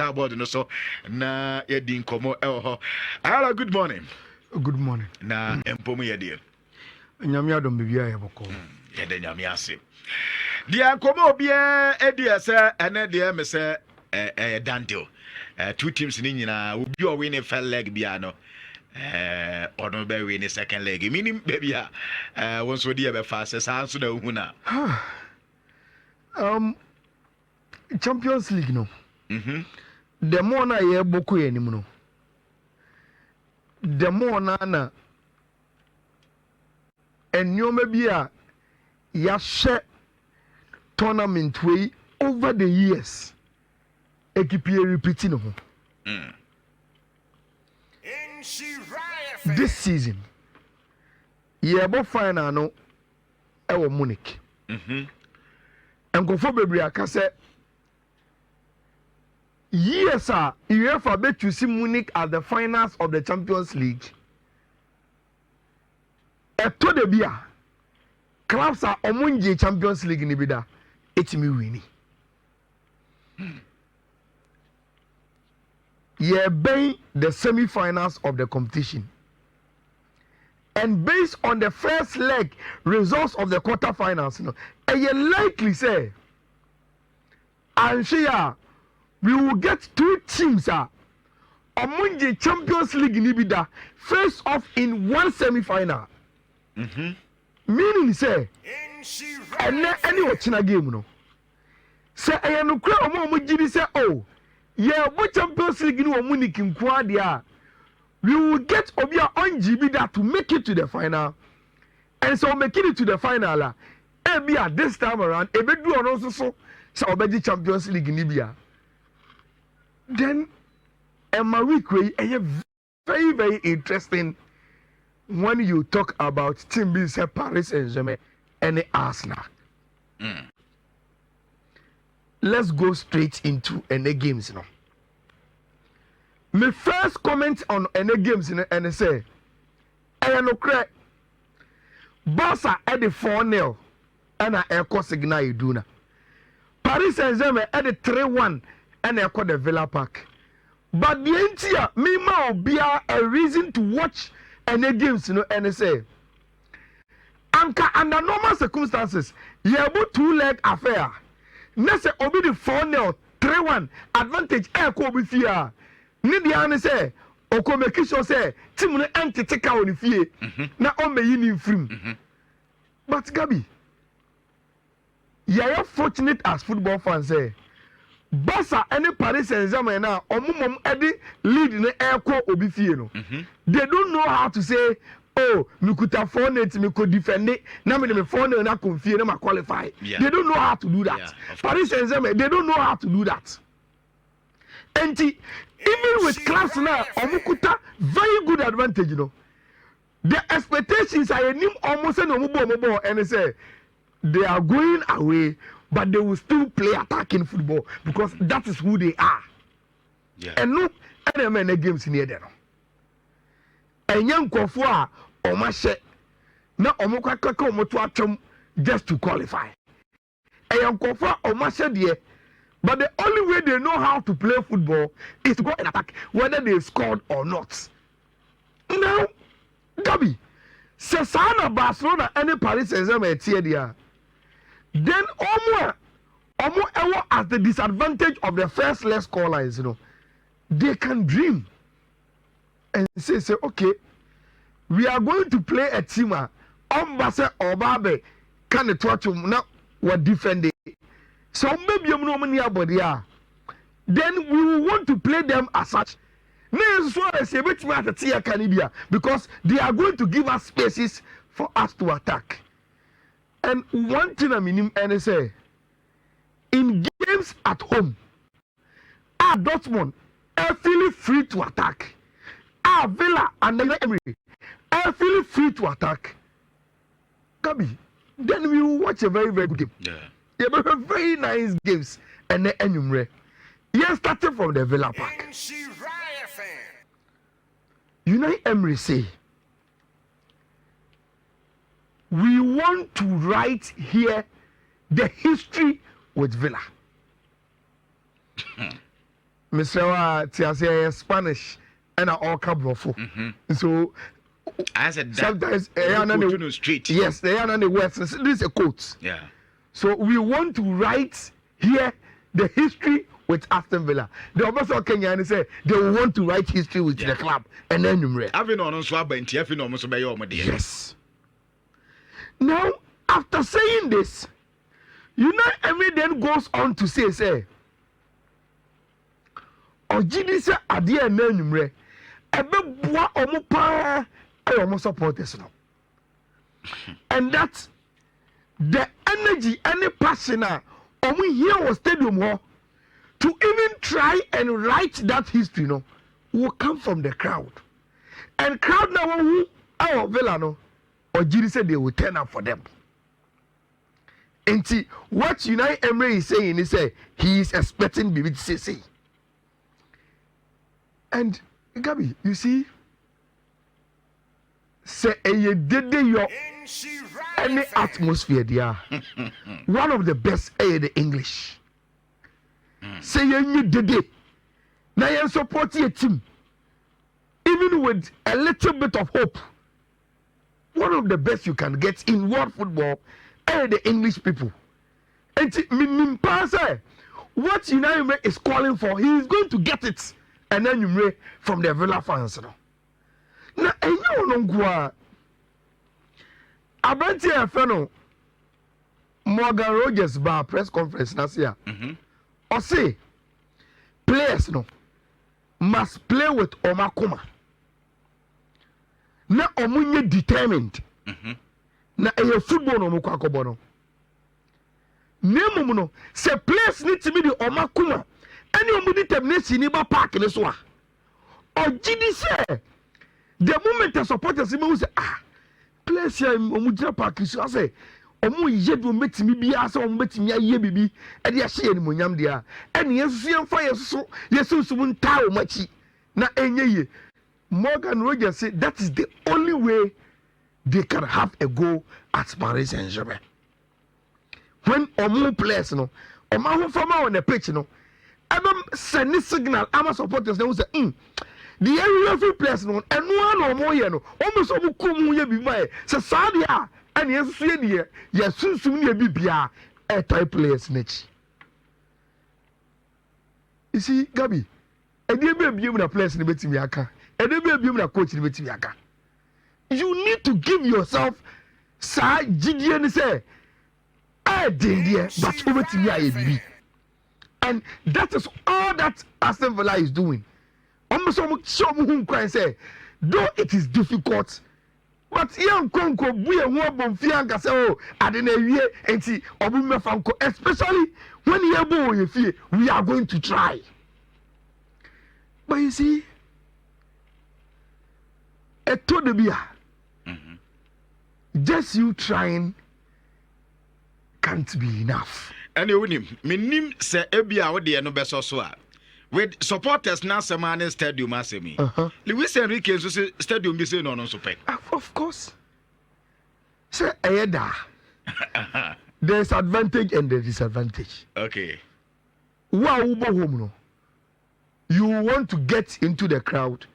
about no so na yedi nkomo ho. Ayala, good morning. Good morning. Na empomu yedi. Nyame adom bibia yeboko. Yede nyame ase. Dia nkomo obia edi ese ene de me se Dante. Two teams ni nyina obi o win first leg bia no. Ono be win second leg. Meaning baby once we dey be fast say so na hu na. Champions League no. The more na ye boko anim no. The more na enyoma bi a ya hye tournament way over the years ekipie repeating ho. This season ye bo final no e wo Munich. Enkofo bebre aka say years UEFA bet to see Munich at the finals of the Champions League. Eto de bia clubs are omunje Champions League ni bida etimi wini. Ye bay the semi-finals of the competition. And based on the first leg results of the quarter-finals, you likely say, and we will get two teams among the Champions League in Ibida face off in one semi-final. Meaning say, and any watching game no. Say I no kra omo say oh, yeah, what Champions League no Munich in Quadia. We will get Obia on Ibida to make it to the final. And so making it to the final Ebia this time around, Ebedu on also so Obeji Champions League in Libya. Then Emma Weekly, very, very interesting when you talk about team being Paris Saint-Germain and Arsenal. Let's go straight into any games now. My first comment on any games and say, I no crack. Barca at the 4-0 and I echo signal you do na. Paris Saint-Germain at the 3-1 and I echo the Villa Park. But the entire me ma be a reason to watch any games and say anka under normal circumstances you have 2-leg affair. Nese obi the 4-0 3-1 advantage echo be fear. Nidi ane say oko make sure say team no entiteka on fie na o me yin frim. But Gabi, you are fortunate as football fans say Barca and Paris Saint-Germain now omumom edi lead ne echo obi fie no. They don't know how to say oh me kuta 4-0 me could defend it na me 4-0 na confie na ma qualify. They don't know how to do that. Paris Saint-Germain they don't know how to do that. And even with clubs now, Omukuta very good advantage, The expectations are almost and say they are going away, but they will still play attacking football because that is who they are. And no any games near there. And young Kofua or Mashe na Omukaka just to qualify. And young Kofua or Mashe dear. But the only way they know how to play football is to go and attack, whether they scored or not. Now, Gabi, Sesana Barcelona and Paris Saint-Germain there. Then Omo ever at the disadvantage of the first leg scorelines, they can dream and say, okay, we are going to play a team. Ombase Obabe can touch now what defending. So maybe then we will want to play them as such. Because they are going to give us spaces for us to attack. And one thing I mean and say in games at home, Dortmund are feeling free to attack. Villa and Emery are feeling free to attack. Gabi, then we will watch a very, very good game. They have very nice games and then enumerate. Yes, starting from the Villa Park. Unai Emery say, we want to write here the history with Villa. Mr. Tiasia Spanish and all cabrofo. So I said that sometimes the street. Yes, they are on the west. This is a quote. Yeah. So we want to write here the history with Aston Villa. The officer Kenyan say they want to write history with the club and then number. Yes. Now, after saying this, Every then goes on to say, Ojidi se ade na numre, ebe boa omo pa omo supporters no. And that's the energy and the passion omo here was stadium ho to even try and write that history no will come from the crowd. And crowd now who our Villa no Ojidi said they will turn up for them. And see what Unai Emery is saying is he is expecting Bibi to say. And Gabi, you see, say you did your any atmosphere there. One of the best the English. Say you did it. Now you support your team. Even with a little bit of hope. One of the best you can get in world football the English people. And what Unai is calling for, he is going to get it. And then you from the Villa fans. Now, and you know, go about here, Morgan Rogers bar press conference last year. Or say, players no must play with Omakuma. Now, Omunye determined. Na a football no mukwa kobono nemu no se players need to be the omakuma any omu determination ni ba park ni so a Ojidi say the moment the supporters me say players here omu dira park so say omu yedu metimi bia say omu betimi aye bibi e de ahye ni monyam dia ene yesu yemfa yesu mun tawo machi na enye Morgan Rogers say that is the only way they can have a go at Paris Saint-Germain. When omu players no, omu former on the pitch no, send a signal. Ama supporters they will say, the area players no, and one or more no, almost omu kumu ye bi mai. So Sadia and yes, Sweden yes, soon ye bibia a type players niche. You see, Gabi, and they may be able to players in the betimiaka, and they may be able to coach in the betimiaka. You need to give yourself sa Gideon say but over to me. And that is all that Aston Villa is doing. Almost some cry and say, though it is difficult, but young Conco we are bonfianka say, oh, I didn't hear and see Obume Franco, especially when you are we are going to try. But you see, a to the beer. Just you trying can't be enough. And you win him, say Ebia or the no best so with supporters now some man stadium as me. Luis Enrique stadium be saying no super. Of course. Say Ayada. There's advantage and there disadvantage. Okay. Wow, no. You want to get into the crowd.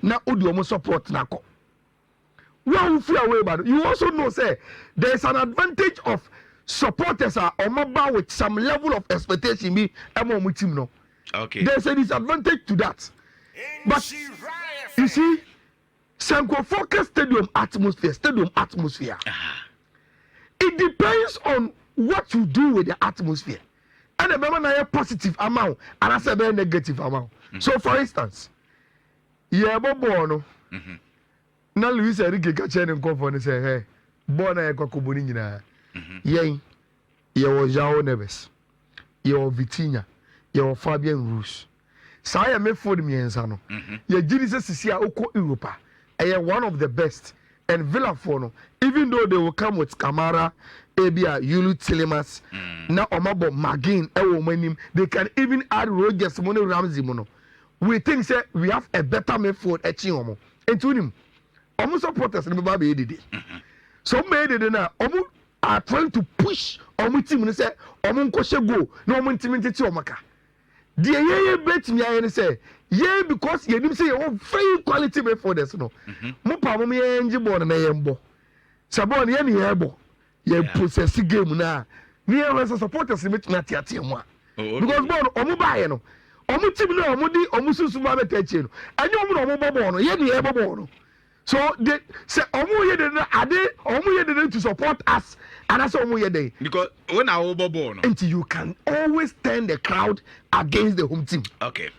Now Udio support nako. Well, away about it. You also know, say, there's an advantage of supporters are on with some level of expectation. Me, no. Okay. There's a disadvantage to that. But you see, Sanko focus stadium atmosphere. It depends on what you do with the atmosphere. And remember, a positive amount and I say a negative amount. So, for instance, Bono. Na Luis Enrique kache ne nkofo ne say hey bona ye kwakobo ni nyina yen ye wo João Neves ye wo Vitinha ye wo Fabian Ruiz sa ya meford miensa no ye giri se sisi a okọ Europa one of the best and Villa for no even though they will come with Kamara Ebia Yulu Tielemans na omabo Magin wo manim they can even add Rogers Mono Ramsey mono we think say we have a better midfield echi omo entunim omo supporters no be did. So made it na omo are trying to push omo team no say omo nkoshe go na omo team ntete omaka. the ye bet me I say ye because ye dim say you very quality midfielders no mo pa mo me enje ball na ye mbo sabon ye ne ye bo ye process game na me as supporters me na tiatia mo because ball omo ba no omo team no omo di omo susu ba beta chi no anye omo no omo ball no ye ne ye ball no so they say omo ye de na ade omo ye de to support us and that's omo ye de because when I over ball no until you can always turn the crowd against the home team. Okay.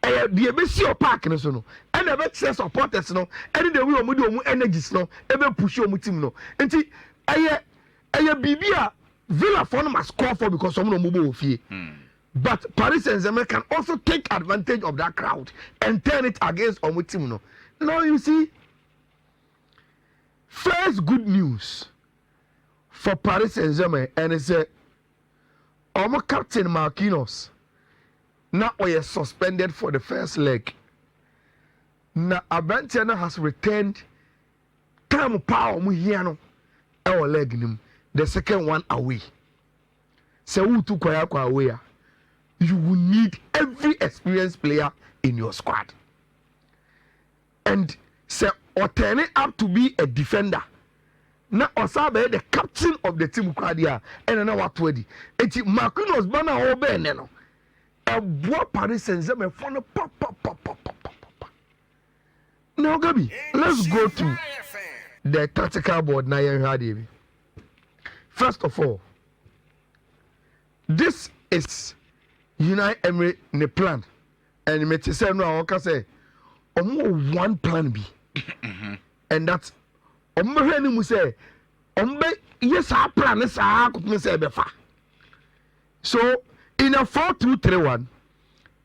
The best your park no so no and the best supporters no and the way omo di omo energies no e be push omo team no until eye bibia Villa for must score for because omo no mo bo ofie. But Paris Saint-Germain can also take advantage of that crowd and turn it against omo team no. Now you see, first good news for Paris Saint-Germain and it's omo captain Marquinhos now we suspended for the first leg. Now Abrantiana has returned time power mu here no our leg nim the second one away. So who to kwaya away? You will need every experienced player in your squad. And say or turn it up to be a defender. Now Osabe the captain of the team Kwadia and now what ready. It's Marquinhos Bana Obe no. A boy Paris Saint-Germain for no pop. Now Gabi, let's go to the tactical board now you had. First of all, this is United Emirates ne plan. And you may say no I can say one plan B. And that's ombe mu say ombe yes our plan is could say befa. So in a 4-2-3-1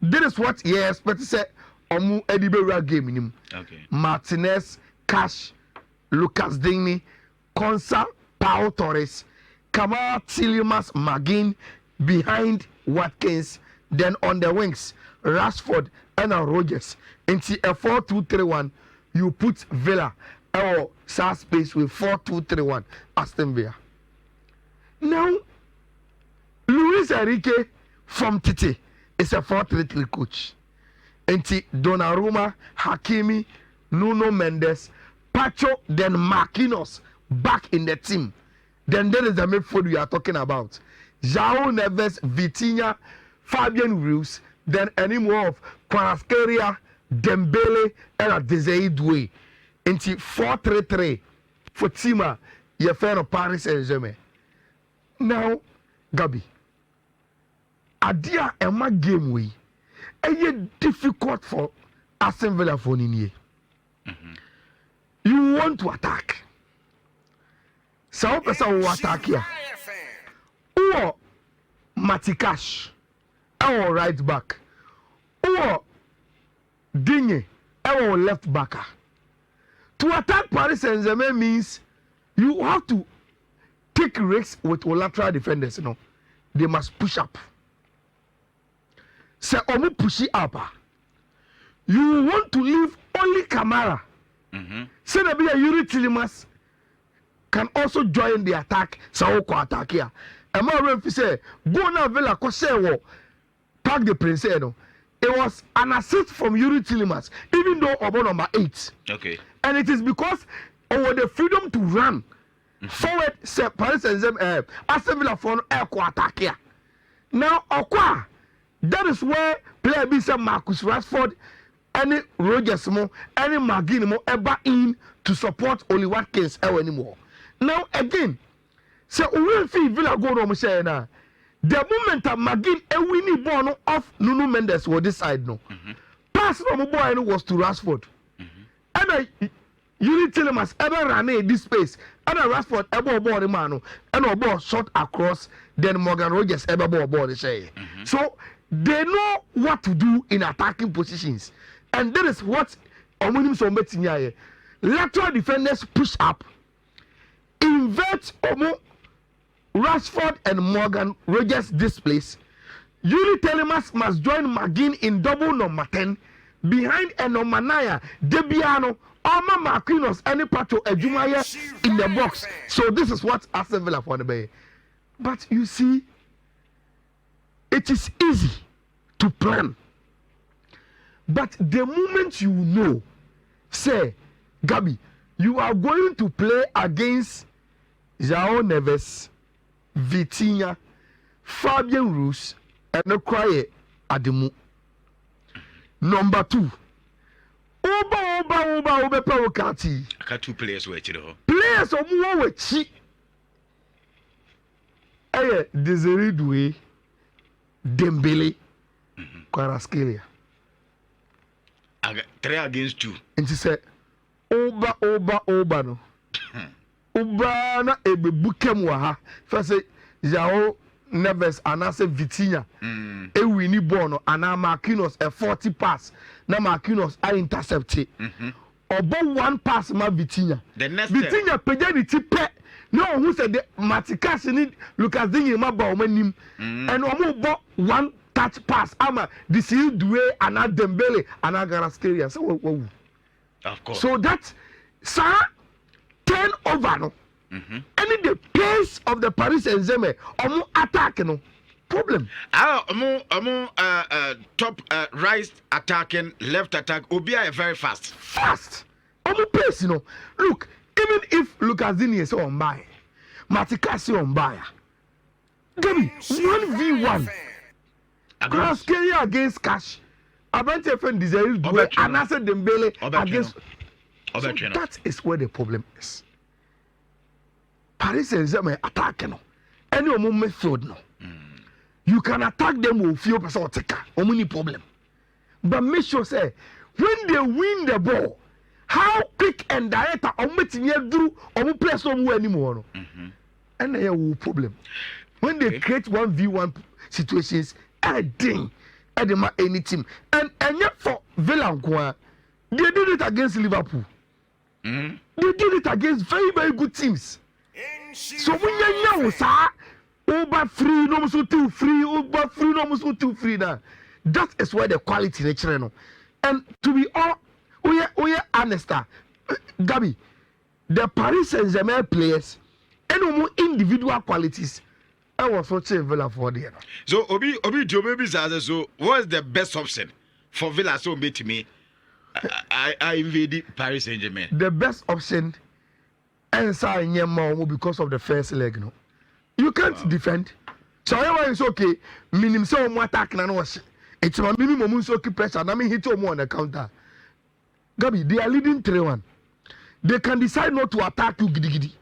this is what you expect to say omu edibewura game nim. Okay. Martinez, Cash, Lucas Digne, Konsa, Pau Torres, Kamal Tilimas Magin behind Watkins, then on the wings Rashford and Rogers. Into a 4-2-3-1 you put Villa or South space with 4-2-3-1 Aston Villa. Now Luis Enrique from Tite is a 4-3-3 coach. Into Donnarumma, Hakimi, Nuno Mendes, Pacho, then Marquinhos back in the team. Then there is the midfield we are talking about. João Neves, Vitinha, Fabian Ruiz, then any more of Kvaratskhelia, Dembele, and Desiree Doué. Into 4-3-3 for Tima, your fan of Paris Saint-Germain. Now, Gabi, Adia Emma game way, difficult for Aston Villa for Nini. You want to attack. So person will attack here. Or Matikash, our right back. Or Digne, our left backer. To attack Paris Saint-Germain means you have to take risks with lateral defenders. You know, they must push up. Say, omu push up. You want to leave only Kamara. Say, there be a Yuri Tilimas can also join the attack. So, attack here. And my referee say, go now Villa Kosewo Park the Prince. It was an assist from Yuri Tilimas, even though about number 8. Okay. And it is because of the freedom to run forward. Say Paris Saint-Germain, Aston Villa for air attack here. Now, Okwa, that is where player be say Marcus Rashford, any Rogers mo, any Magin mo ever in to support Oli Watkins anymore. Now again, say we feel Villa go no say na. The moment that Magin a winning ball off Nuno Mendes was this side no. Pass no boy was to Rashford. And you tell him as ever ran this space. And Rashford ever ball man and a ball shot across. Then Morgan Rogers ever ball say. So they know what to do in attacking positions, and that is what Omunim so betting. Lateral defenders push up, invert Omo Rashford and Morgan Rogers displays. Yuri Telemas must join Magin in double number 10 behind Enomanaya, Debiano, Oma Marquinhos, any Pato Ejumaya in the box. So this is what Aston Villa for the bay. But you see, it is easy to plan. But the moment you know, say, Gabi, you are going to play against João Neves, Vitinha, Fabian Ruiz, and Okoye Ademu. Number 2. Oba Pawokati. I got 2 players where you know. Players of more chi. Desiree Doué, Dembele, Kvaratskhelia. I got 3 against 2. And she said, Oba no. Oba na ebe bukem wa ha. First say João Neves anase Vitinha. E wini bono ana Marquinhos a 40 pass. Na Marquinhos a intercept. Obo 1 pass ma Vitinha. The next Vitinha peja ni tipe. No who said the Maticas need Lucas Digne ma ba o manim. And omo bo 1 touch pass ama Desiree Doué ana Dembele ana Kvaratskhelia. So wo. Of course. So that sir turn over no. And in the pace of the Paris Saint-Germain, omo attack no problem. Top right attacking, left attack. Obia is very fast. Fast. Omo pace no. Look, even if Lucas Digne is on buy, Maticas on buy. Gabi 1v1. Kvaratskhelia against Cash. Abante friend Desiree Doué and Anase Dembele against. So that is where the problem is. Paris Saint-Germain attack no. Any method no. You can attack them with few person attacker. Only problem. But make sure say when they win the ball, how quick and direct are ometinye do omo play somewhere anymore no. And they have problem. When they create 1v1 situations, anything, any team, and yet for Villa, they did it against Liverpool. They did it against very, very good teams. So when you know, sir, over free, no so too free, over free, no so too free now. That is where the quality nature no. And to be all, we are honest, Gabi, the Paris Saint-Germain players, any more individual qualities. I was watching Villa for the year. So Obi maybe says so. What's the best option for Villa? So be to me. I invaded Paris Saint-Germain. The best option, inside Nyemo because of the first leg. No, you can't defend. So everyone is okay. Minimum so more attack na no was. It's my minimum so keep pressure. Na me hit you more on the counter. Gabi, they are leading 3-1. They can decide not to attack you gidi.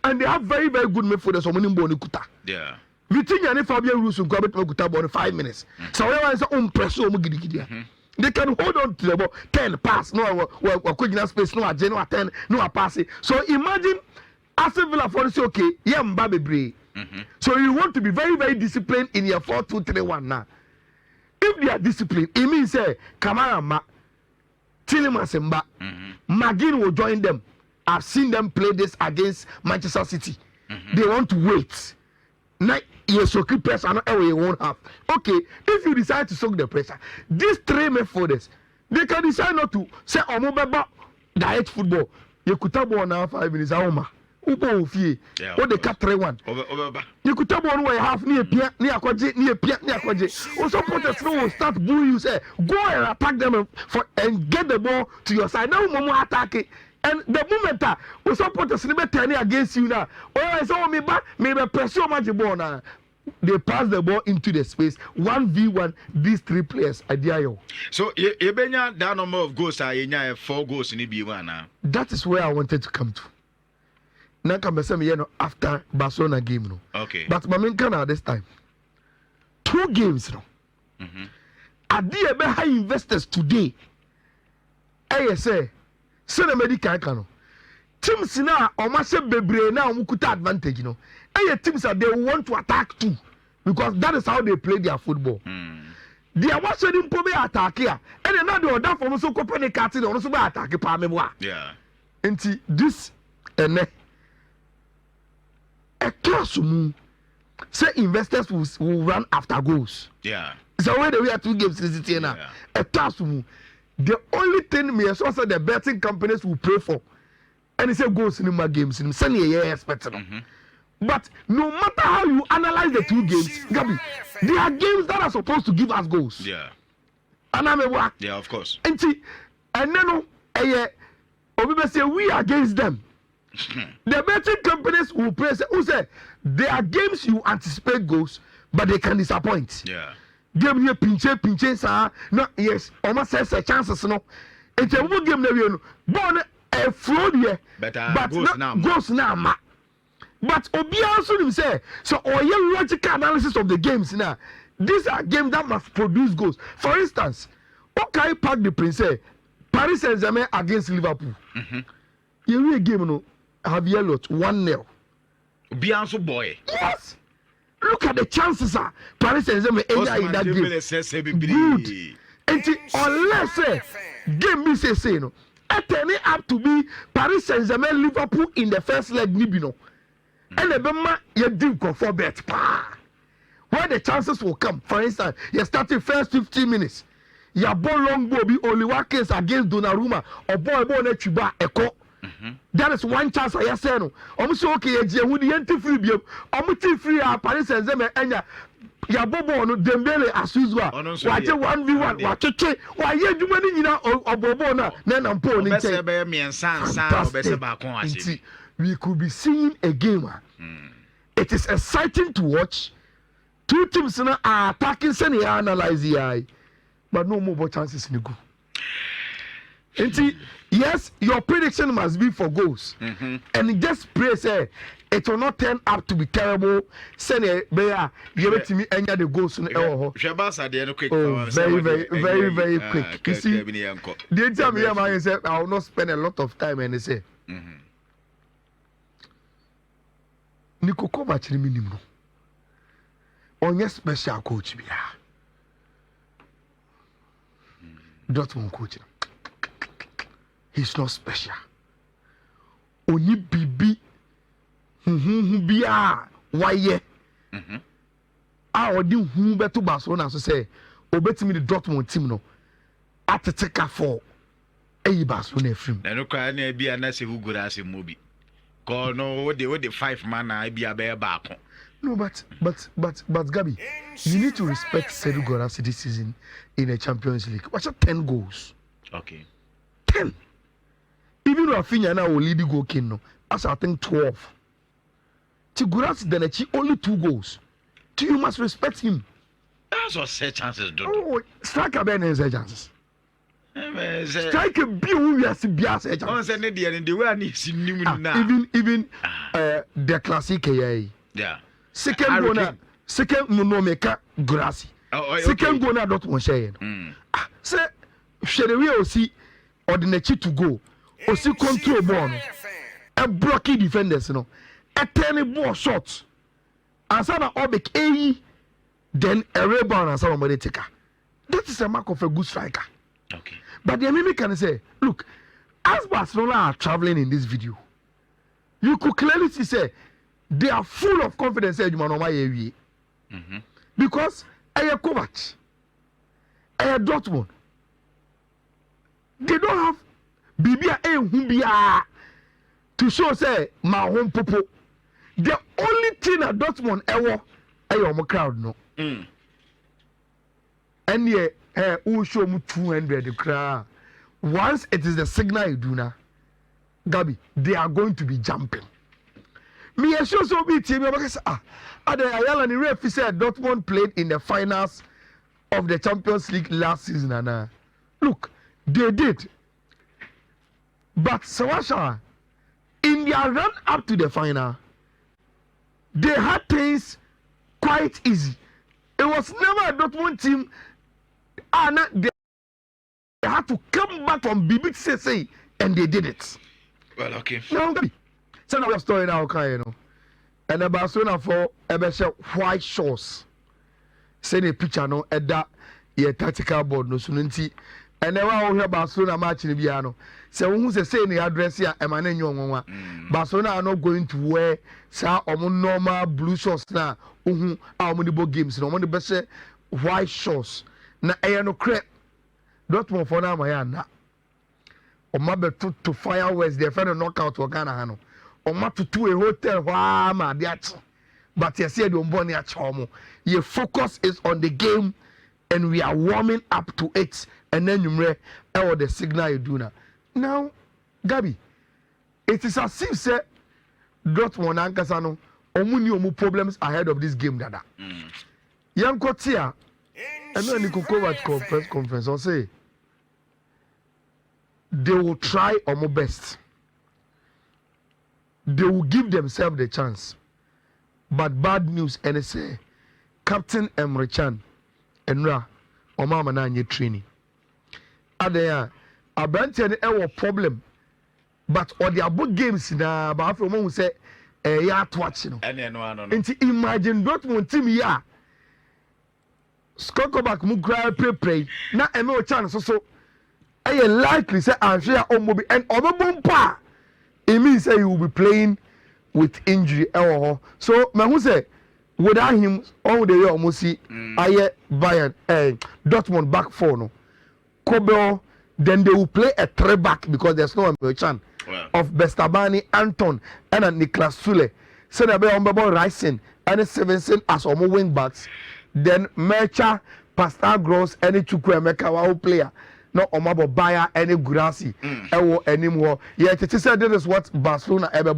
And they have very, very good midfielders. So many boni kuta. Yeah. Vitinha and Fabian Ruiz will go bet kuta boni 5 minutes. So everyone is on pressure gidi. They can hold on to the ball 10 pass. No, quick space. No, no 10. No, pass it. So imagine Aston Villa for say okay, yeah, Mbappe Bray. So you want to be very, very disciplined in your 4-2-3-1 now. If they are disciplined, it means say Kamara Ma, Tielemans and McGinn will join them. I've seen them play this against Manchester City. They want to wait. Now, yes, so keep pressure, not you won't have. Okay, if you decide to soak the pressure, these 3 midfielders, they can decide not to say, oh, mobile direct football. You could have one now 5 minutes. What they cut 3-1. You could have one way half near Kwaji. Also, supporters will start booing you. Say, go and attack them and get the ball to your side. Now, Momo attack it. And the moment that we support us against you now, I saw me back, maybe pressure much ball now. They pass the ball into the space. 1v1, these 3 players. So, you benya that number of goals, 4 goals in the B1 That is where I wanted to come to. Now, after Barcelona game. No. Okay. But Mamenkana this time. 2 games. No. At the high investors today, I say, send a medical cano. Teams now, or Masha Bebre now, who could advantage, you know. And teams that they want to attack too, because that is how they play their football. They are watching him probably attack here, and then now they are done for so company catching on also attack Pamela. Yeah. And this and a classroom say investors will run after goals. Yeah. So when we have 2 games in the city now, a classroom. The only thing me so say the betting companies will pay for, and he say goals in my games. Send a expected. But no matter how you analyze the two games, Gabi, there are games that are supposed to give us goals. Yeah. Yeah, of course. And then we are against them. The betting companies will praise who say there are games you anticipate goals, but they can disappoint. Yeah. Game here pinche sir. No, yes, almost says a chances no. It's a good game no. Born a flow here. But goals now. But Obi also say so all your logical analysis of the games now. These are games that must produce goals. For instance, okay, Park the Prince, Paris Saint-Germain against Liverpool. You real game no have yellow 1-0. Obi also boy. Yes. Look at the chances Paris Saint-Germain in that game. Good. And unless game me say no, I turn it up to be Paris Saint-Germain Liverpool in the first leg nibino. And the Bema you do go for bet. Where the chances will come. For instance, you starting first 15 minutes. Your ball long ball be only one case against Donnarumma or boy na Chuba Eko. That is one chance I say no. Almost okay, who the anti free be almost free Paris Saint-Germain and ya bobo no Dembele as usual. Watch 1v1, watch it. Why you do money or bobo na mpo ni we could be seeing a game. It is exciting to watch. Two teams now are attacking, saying analyze the eye, but no more chances in the goal. Yes, your prediction must be for goals, and just pray say it will not turn up to be terrible. Say bear, you let me enter the goals. Oh, very quick. You see, the time here, man, say I will not spend a lot of time, and they say. Nico Kovac minimum. Onye special coach bia. Dortmund coach. He's not special. Oni bibi. Bia waye. Odi hu beto Barcelona so say obetimi the Dortmund team no. Ateteka for eyi Barcelona film. Na no kwa na bia na se hu gura ase mobi. Ko no we the 5 man na bia be baako. No, but Gabi, you need to respect Sedu Gorasi this season in the Champions League. Watch out 10 goals. Okay. 10. Even Rafinha now will lead the goal king no. As I think 12. Gorasi then only 2 goals. So you must respect him. That's what set chances do. Oh, striker Ben has chances. Striker be who has chances. On say the way I need see now. Even the classic yeah. Second no meka Gorasi. Second goal na Dortmund share. Say Shedewia osi ordinary to go. Osi control ball. A blocking defenders no. A turning ball shot. Ansana obek then a rebound and somebody taker. That is a mark of a good striker. Okay. But the enemy can say, look, as Barcelona are traveling in this video, you could clearly see say they are full of confidence. Because Aya Kovac, Aya Dortmund, they don't have Bibia Humbia to show say my home popo. The only thing at Dortmund ever Aya crowd no. And yeah, who show me 200 crowd. Once it is the signal you do now, Gabi, they are going to be jumping. Me a show so be team because Ayala and ref said Dortmund played in the finals of the Champions League last season and look, they did. But Sawasha, in their run up to the final, they had things quite easy. It was never a Dortmund team they had to come back from BBCC and they did it. Well, okay. Now, so now we're story now, okay, you know. And the Barcelona for a white shorts. Send a picture no at that tactical board no sununti. And then we hear Barcelona match in the piano. So who's the same address here? Emmanuel Barcelona are not going to wear sa normal blue shorts now. Our money games. No money best white shorts. Na no crap. Dortmund for now my na. O mabe to fireworks they find a knockout for Ghana hano. Oma to a hotel ma but you see the umboni achomo. Your focus is on the game and we are warming up to it and then you may the signal you do now Gabi, it is as if say Dortmund ankasa omuni omu problems ahead of this game dada. Yanko tia and then you could go at press conference or say they will try omu best. They will give themselves the chance. But bad news and say Captain Emre Can Enra Omama na nye training. Adaya Abranti any problem. But or the abo games na ba afro mo say ya to watch no. Nti imagine Dortmund team ya. Skoko back mu gra play na Emre Can so likely say Anhwe omobi and obebompa. It means say he will be playing with injury. So who say without him all the year almost see Aye Bayern Dortmund back four no. Kobel then they will play a three back because there's no Chan of Bestabani, Anton and Niklas Sule. So they be on Rising and Stevenson as omo wing backs. Then Mercha, Pascal Gross, any Chukwuemeka player. No omabo Bayer any Gurasi anymore. Yeah, it is said this is what Barcelona ever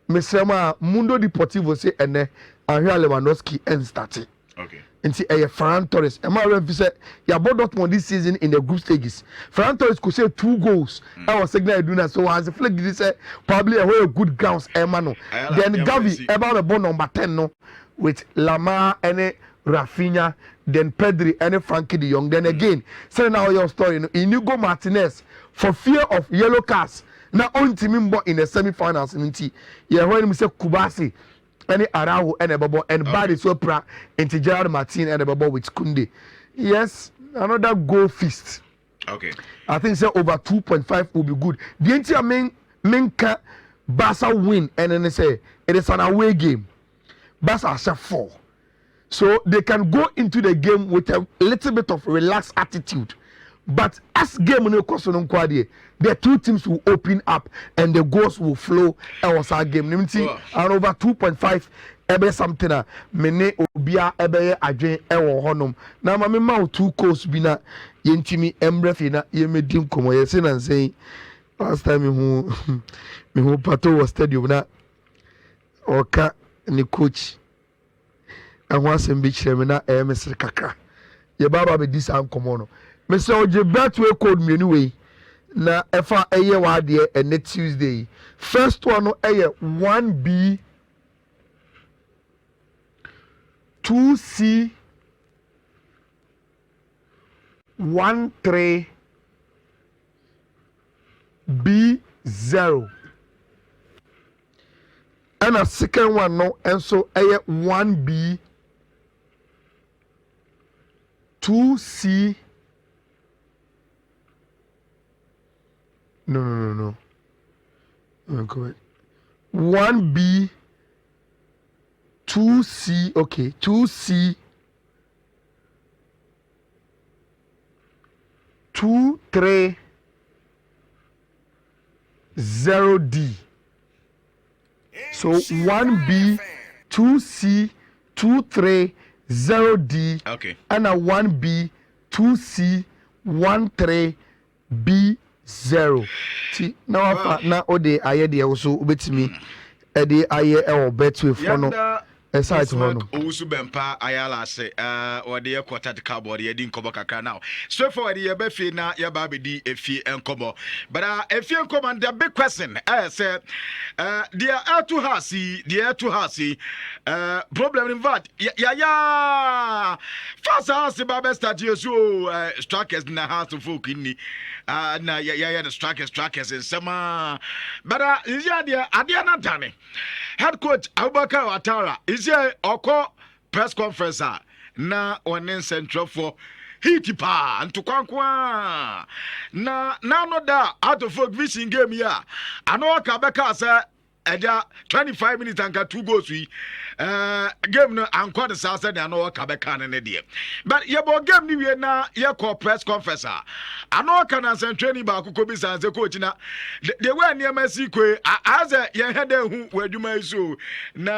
Mesema Mundo Deportivo say ene Ahia Lewandowski and started. Okay. Nti Ferran Torres. Emma Rev said ya bought Dortmund this season in the group stages. Ferran Torres could say 2 goals. I was signal doing so as a flag this say probably a good grounds Emano. Then Gavi about the ball number 10 no with Lamar and Rafinha, then Pedri and Frankie de Jong. Then again, say now your story. Inigo Martinez for fear of yellow cards. Now on team in the semi-finals. Yeah, when we say Kubasi, any Araujo and a bubble and Badi Sopra into Gerard Martin and a bubble with Kunde. Yes, another goal feast. Okay. I think say over 2.5 will be good. The entire main Barca win and then they say it is an away game. Barca are 4. So they can go into the game with a little bit of relaxed attitude. But as game the two teams will open up and the goals will flow. It was our game. And over 2.5 ebe something mene obia ebe adwen ewo honom. Na ma me ma 2 goals bi na yentimi emrefi na yemedi nkomo yesi na nsen. Last time me who pato was stadium na oka ni coach ahwa asem bi kire me na mesre kakra ye baba be dis an komo no me say oje betway code me anyway na efa eye wa de ene Tuesday first one no eye 1B 2C 13 B0 and a second one no and so 1B 2C no go 1B 2C okay 2C 23 0D. So 1B 2C 23 0D. Okay. And a 1B 2C 13 B0. See now now ode aye de also obetimi e de aye e obet we for no aside to no Owusu bempa Ayala say or the quarter to cardboard ye din kobo kakra now. So for the yebefi na ye ba be di efi enkobo. But efi enkobo and the big question say the air to hasi problem in that ya first house ba start you so strikers na house of folk in na ya the strikers in summer. But is ya there adiana dane head coach Abubakar Atara is here oko press conference na one central for hitipa ntukwankwa na no da out of folk vision game here ano ka beka say eja 25 minutes anka 2 goals we game no anko the south said na no ka be kan ne de but ye bo game ni we na ye call press conference ano ka na training ba akoko bi san se coach na the way niam asi kwe as ye head hu wadwuma iso na